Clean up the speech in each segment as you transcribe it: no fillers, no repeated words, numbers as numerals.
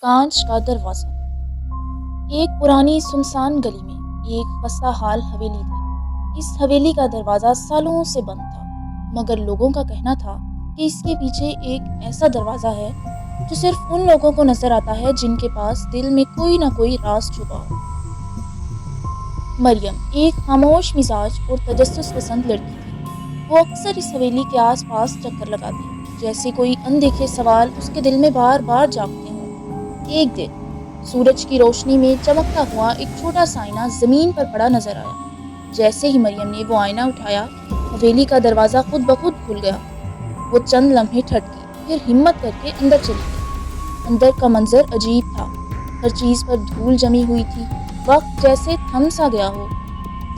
کانچ کا دروازہ۔ ایک پرانی سنسان گلی میں ایک خستہ حال حویلی تھی۔ اس حویلی کا دروازہ سالوں سے بند تھا، مگر لوگوں کا کہنا تھا کہ اس کے پیچھے ایک ایسا دروازہ ہے جو صرف ان لوگوں کو نظر آتا ہے جن کے پاس دل میں کوئی نہ کوئی راز چھپا ہو۔ مریم ایک خاموش مزاج اور تجسس پسند لڑکی تھی۔ وہ اکثر اس حویلی کے آس پاس چکر لگاتی، جیسے کوئی اندیکھے سوال اس کے دل میں بار بار جاگتے ہوں۔ ایک دن سورج کی روشنی میں چمکتا ہوا ایک چھوٹا سا آئینہ زمین پر پڑا نظر آیا۔ جیسے ہی مریم نے وہ آئینہ اٹھایا، حویلی کا دروازہ خود بخود کھل گیا۔ وہ چند لمحے ٹھٹ گئی، پھر ہمت کر کے اندر چلی گئی۔ اندر کا منظر عجیب تھا۔ ہر چیز پر دھول جمی ہوئی تھی، وقت جیسے تھم سا گیا ہو۔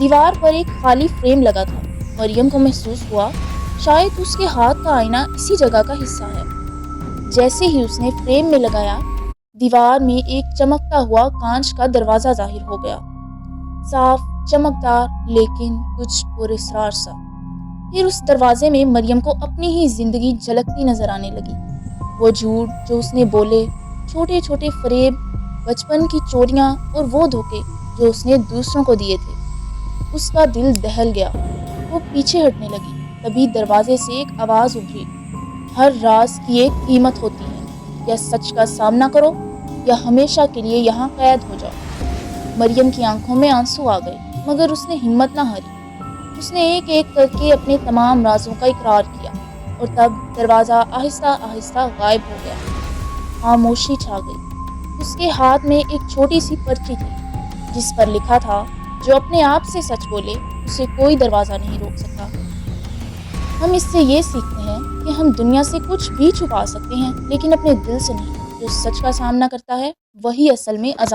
دیوار پر ایک خالی فریم لگا تھا۔ مریم کو محسوس ہوا شاید اس کے ہاتھ کا آئینہ اسی جگہ کا حصہ ہے۔ جیسے ہی اس نے فریم میں لگایا، دیوار میں ایک چمکتا ہوا کانچ کا دروازہ ظاہر ہو گیا، صاف، چمکدار، لیکن کچھ پراسرار سا۔ پھر اس دروازے میں مریم کو اپنی ہی زندگی جھلکتی نظر آنے لگی۔ وہ جھوٹ جو اس نے بولے، چھوٹے چھوٹے فریب، بچپن کی چوریاں اور وہ دھوکے جو اس نے دوسروں کو دیے تھے۔ اس کا دل دہل گیا۔ وہ پیچھے ہٹنے لگی، تبھی دروازے سے ایک آواز ابھری، ہر راز کی ایک قیمت ہوتی ہے، یا سچ کا سامنا کرو یا ہمیشہ کے لیے یہاں قید ہو جاؤ۔ مریم کی آنکھوں میں آنسو آ گئے، مگر اس نے ہمت نہ ہاری۔ اس نے ایک ایک کر کے اپنے تمام رازوں کا اقرار کیا، اور تب دروازہ آہستہ آہستہ غائب ہو گیا۔ خاموشی چھا گئی۔ اس کے ہاتھ میں ایک چھوٹی سی پرچی تھی، جس پر لکھا تھا، جو اپنے آپ سے سچ بولے اسے کوئی دروازہ نہیں روک سکتا۔ ہم اس سے یہ سیکھتے ہیں کہ ہم دنیا سے کچھ بھی چھپا سکتے ہیں، لیکن اپنے دل سے نہیں۔ جو سچ کا سامنا کرتا ہے وہی اصل میں آزاد